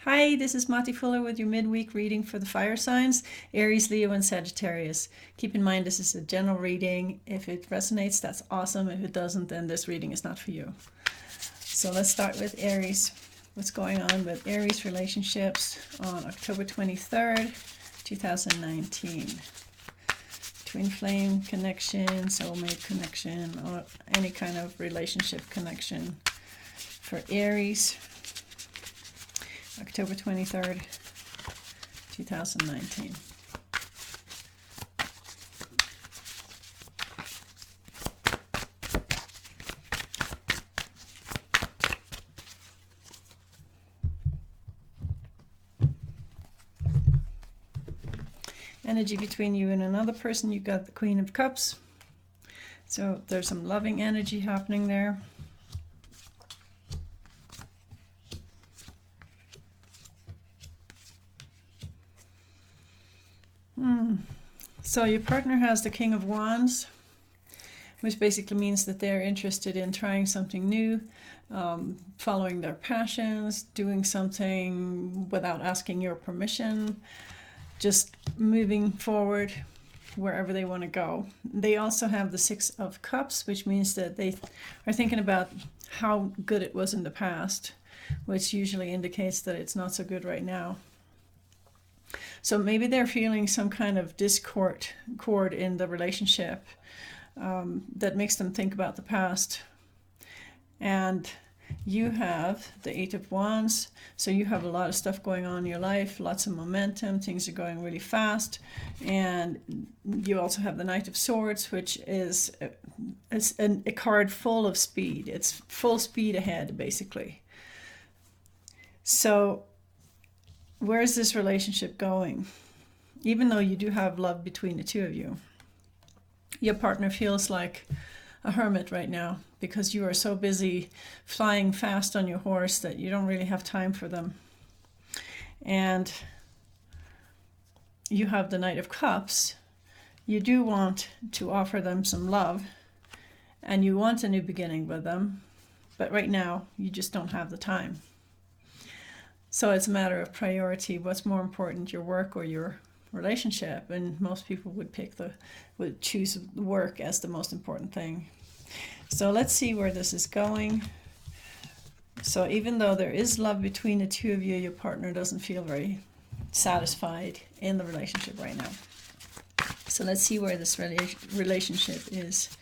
Hi, this is Mati Fuller with your midweek reading for the fire signs, Aries, Leo, and Sagittarius. Keep in mind this is a general reading. If it resonates, that's awesome. If it doesn't, then this reading is not for you. So let's start with Aries. What's going on with Aries relationships on October 23rd, 2019? Twin flame connection, soulmate connection, or any kind of relationship connection for Aries. October 23rd, 2019. Energy between you and another person, you got the Queen of Cups. So there's some loving energy happening there. So your partner has the King of Wands, which basically means that they're interested in trying something new, following their passions, doing something without asking your permission, just moving forward wherever they want to go. They also have the Six of Cups, which means that they are thinking about how good it was in the past, which usually indicates that it's not so good right now. So maybe they're feeling some kind of discord in the relationship that makes them think about the past. And you have the Eight of Wands, so you have a lot of stuff going on in your life, lots of momentum, things are going really fast. And you also have the Knight of Swords, which is a card full of speed. It's full speed ahead, basically. So where is this relationship going? Even though you do have love between the two of you, your partner feels like a hermit right now because you are so busy flying fast on your horse that you don't really have time for them. And you have the Knight of Cups. You do want to offer them some love and you want a new beginning with them, but right now you just don't have the time. So it's a matter of priority. What's more important, your work or your relationship? And most people would choose work as the most important thing. So let's see where this is going. So even though there is love between the two of you, your partner doesn't feel very satisfied in the relationship right now. So let's see where this relationship is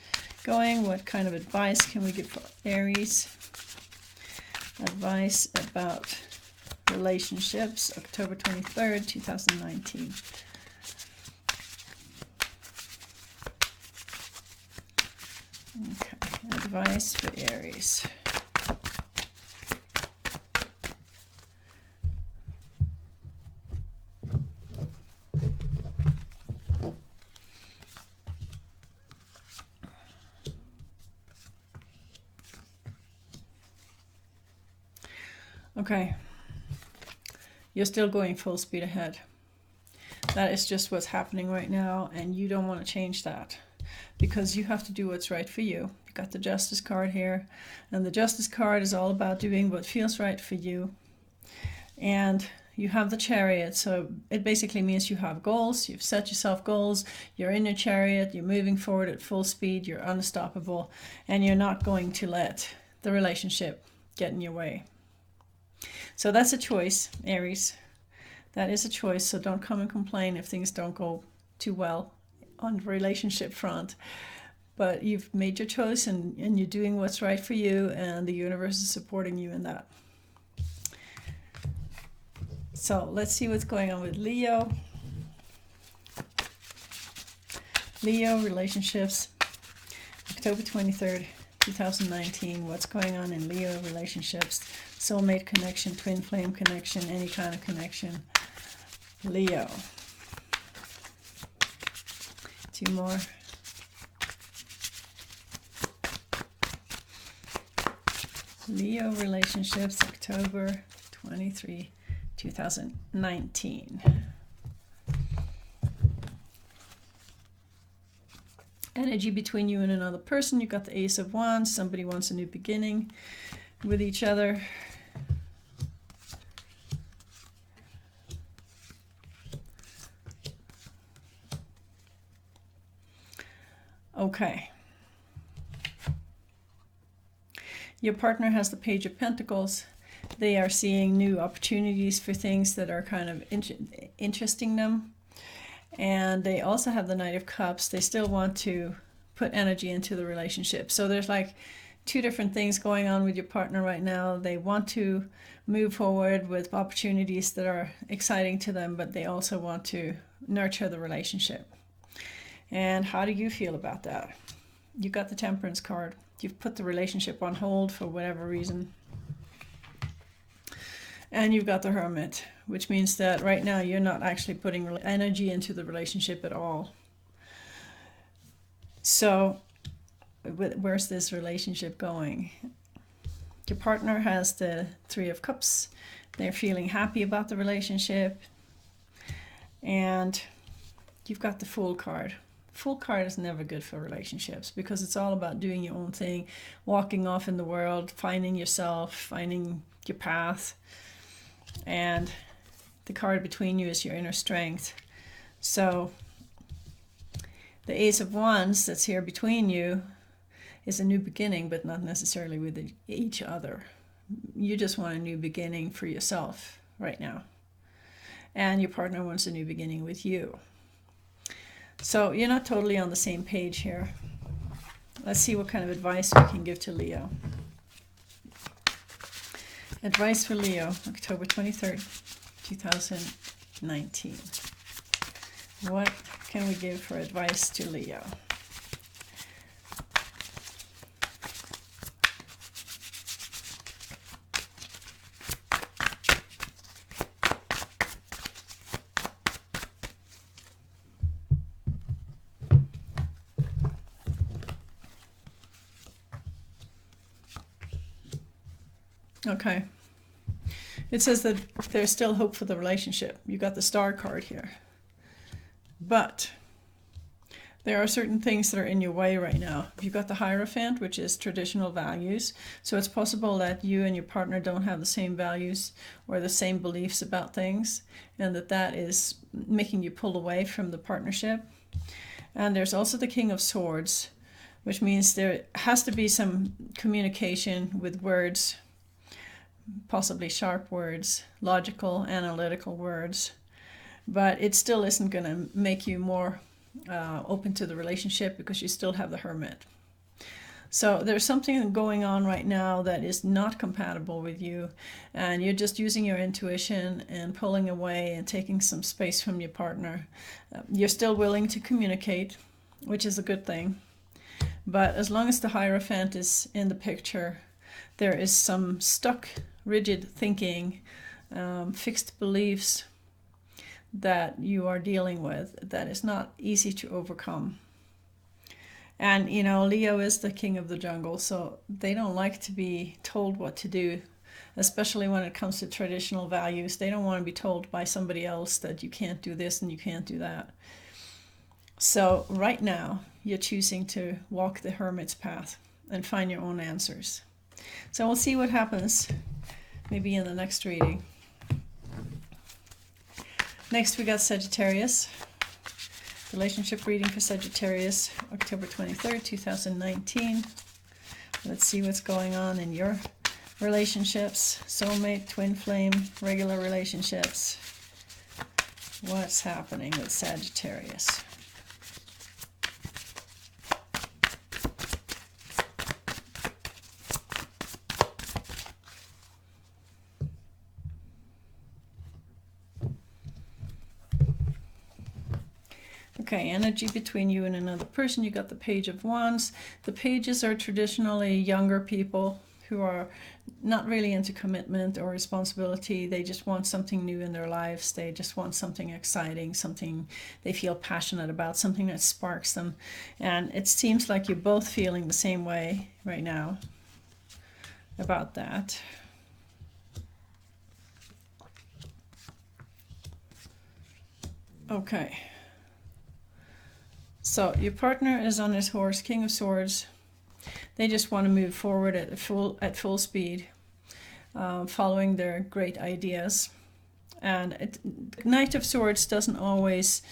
going. What kind of advice can we give for Aries? Advice about relationships, October 23rd, 2019. Okay, advice for Aries. Okay. You're still going full speed ahead. That is just what's happening right now, and you don't want to change that because you have to do what's right for you. You got the Justice card here, and the Justice card is all about doing what feels right for you. And you have the Chariot, so it basically means you have goals, you've set yourself goals, you're in your chariot, you're moving forward at full speed, you're unstoppable, and you're not going to let the relationship get in your way. So that's a choice, Aries. That is a choice, so don't come and complain if things don't go too well on the relationship front. But you've made your choice and you're doing what's right for you, and the universe is supporting you in that. So let's see what's going on with Leo. Leo relationships, October 23rd, 2019. What's going on in Leo relationships? Soulmate connection, twin flame connection, any kind of connection. Leo. Two more. Leo relationships, October 23, 2019. Energy between you and another person. You got the Ace of Wands. Somebody wants a new beginning with each other. Okay. Your partner has the Page of Pentacles. They are seeing new opportunities for things that are kind of interesting them. And they also have the Knight of Cups. They still want to put energy into the relationship. So there's like two different things going on with your partner right now. They want to move forward with opportunities that are exciting to them, but they also want to nurture the relationship. And how do you feel about that? You got the Temperance card. You've put the relationship on hold for whatever reason. And you've got the Hermit, which means that right now you're not actually putting energy into the relationship at all. So where's this relationship going? Your partner has the Three of Cups. They're feeling happy about the relationship. And you've got the Fool card. Fool card is never good for relationships because it's all about doing your own thing, walking off in the world, finding yourself, finding your path. And the card between you is your inner strength. So the Ace of Wands that's here between you is a new beginning, but not necessarily with each other. You just want a new beginning for yourself right now. And your partner wants a new beginning with you. So you're not totally on the same page here. Let's see what kind of advice we can give to Leo. Advice for Leo, October 23rd, 2019. What can we give for advice to Leo? Okay. It says that there's still hope for the relationship. You got the Star card here. But there are certain things that are in your way right now. You've got the Hierophant, which is traditional values. So it's possible that you and your partner don't have the same values or the same beliefs about things, and that is making you pull away from the partnership. And there's also the King of Swords, which means there has to be some communication with words, possibly sharp words, logical, analytical words, but it still isn't going to make you more open to the relationship because you still have the Hermit. So there's something going on right now that is not compatible with you, and you're just using your intuition and pulling away and taking some space from your partner. You're still willing to communicate, which is a good thing, but as long as the Hierophant is in the picture, there is some stuck, rigid thinking, fixed beliefs that you are dealing with that is not easy to overcome. And you know, Leo is the king of the jungle, so they don't like to be told what to do, especially when it comes to traditional values. They don't want to be told by somebody else that you can't do this and you can't do that. So right now you're choosing to walk the Hermit's path and find your own answers. So we'll see what happens maybe in the next reading. Next we got Sagittarius. Relationship reading for Sagittarius, October 23rd, 2019. Let's see what's going on in your relationships. Soulmate, twin flame, regular relationships. What's happening with Sagittarius? Okay, energy between you and another person. You got the Page of Wands. The pages are traditionally younger people who are not really into commitment or responsibility. They just want something new in their lives. They just want something exciting, something they feel passionate about, something that sparks them. And it seems like you're both feeling the same way right now about that. Okay. So your partner is on his horse, King of Swords. They just want to move forward at full speed, following their great ideas. And Knight of Swords doesn't always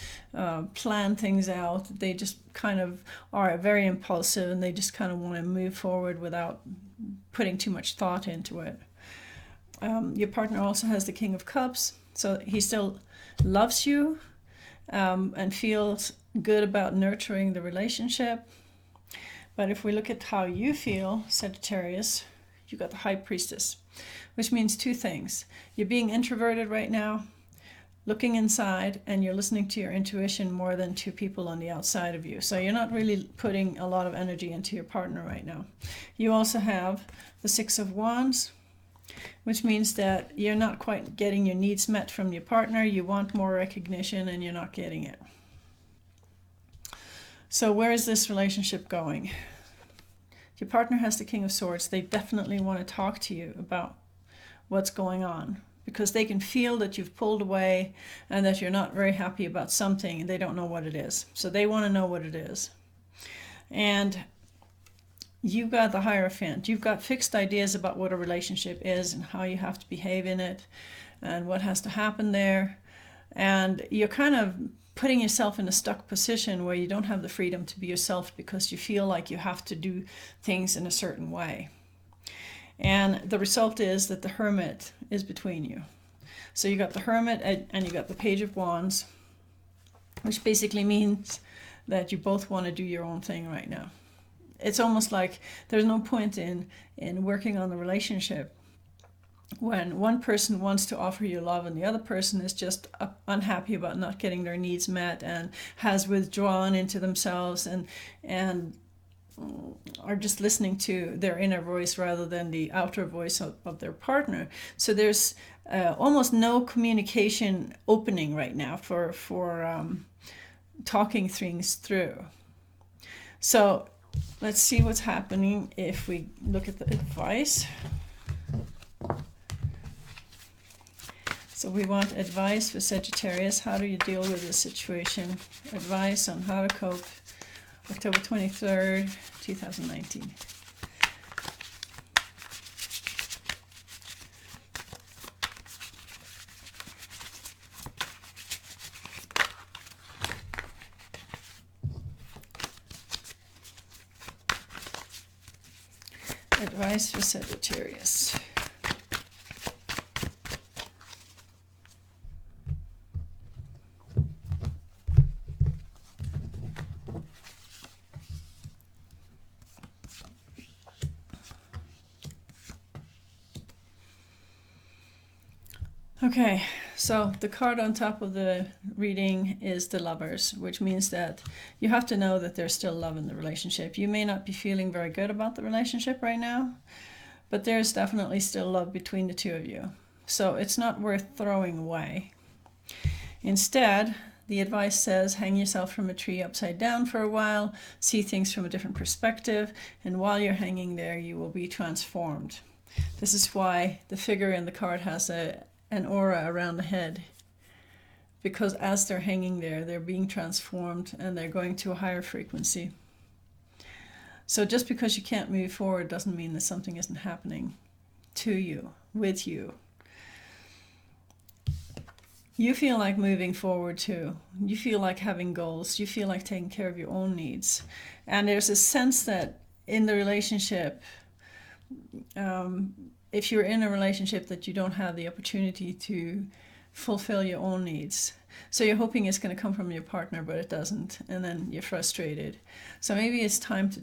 plan things out. They just kind of are very impulsive, and they just kind of want to move forward without putting too much thought into it. Your partner also has the King of Cups, so he still loves you and feels good about nurturing the relationship. But if we look at how you feel, Sagittarius, you got the High Priestess, which means two things. You're being introverted right now, looking inside, and you're listening to your intuition more than to people on the outside of you. So you're not really putting a lot of energy into your partner right now. You also have the Six of Wands, which means that you're not quite getting your needs met from your partner. You want more recognition and you're not getting it. So where is this relationship going? Your partner has the King of Swords. They definitely want to talk to you about what's going on, because they can feel that you've pulled away and that you're not very happy about something and they don't know what it is. So they want to know what it is. And you've got the Hierophant. You've got fixed ideas about what a relationship is and how you have to behave in it and what has to happen there. And you're kind of putting yourself in a stuck position where you don't have the freedom to be yourself because you feel like you have to do things in a certain way. And the result is that the Hermit is between you. So you got the Hermit and you got the Page of Wands, which basically means that you both want to do your own thing right now. It's almost like there's no point in working on the relationship when one person wants to offer you love and the other person is just unhappy about not getting their needs met and has withdrawn into themselves and are just listening to their inner voice rather than the outer voice of their partner. So there's almost no communication opening right now for talking things through. So let's see what's happening if we look at the advice. So we want advice for Sagittarius. How do you deal with this situation? Advice on how to cope. October 23rd, 2019. Advice for Sagittarius. Okay, so the card on top of the reading is the Lovers, which means that you have to know that there's still love in the relationship. You may not be feeling very good about the relationship right now, but there's definitely still love between the two of you. So it's not worth throwing away. Instead, the advice says hang yourself from a tree upside down for a while, see things from a different perspective, and while you're hanging there, you will be transformed. This is why the figure in the card has an aura around the head, because as they're hanging there, they're being transformed and they're going to a higher frequency. So just because you can't move forward doesn't mean that something isn't happening to you, with you. You feel like moving forward too. You feel like having goals. You feel like taking care of your own needs. And there's a sense that in the relationship, if you're in a relationship, that you don't have the opportunity to fulfill your own needs. So you're hoping it's going to come from your partner, but it doesn't. And then you're frustrated. So maybe it's time to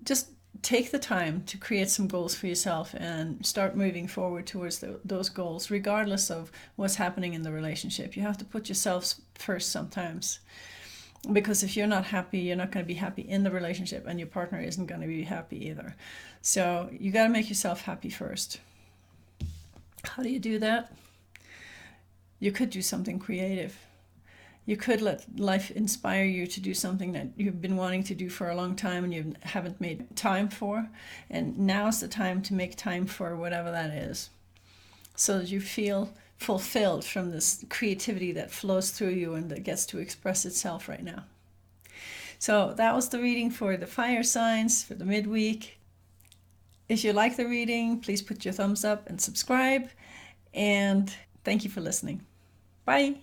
just take the time to create some goals for yourself and start moving forward towards those goals, regardless of what's happening in the relationship. You have to put yourself first sometimes. Because if you're not happy, you're not going to be happy in the relationship, and your partner isn't going to be happy either. So you got to make yourself happy first. How do you do that? You could do something creative. You could let life inspire you to do something that you've been wanting to do for a long time and you haven't made time for. And now's the time to make time for whatever that is, so that you feel fulfilled from this creativity that flows through you and that gets to express itself right now. So that was the reading for the fire signs for the midweek. If you like the reading, please put your thumbs up and subscribe. And Thank you for listening. Bye.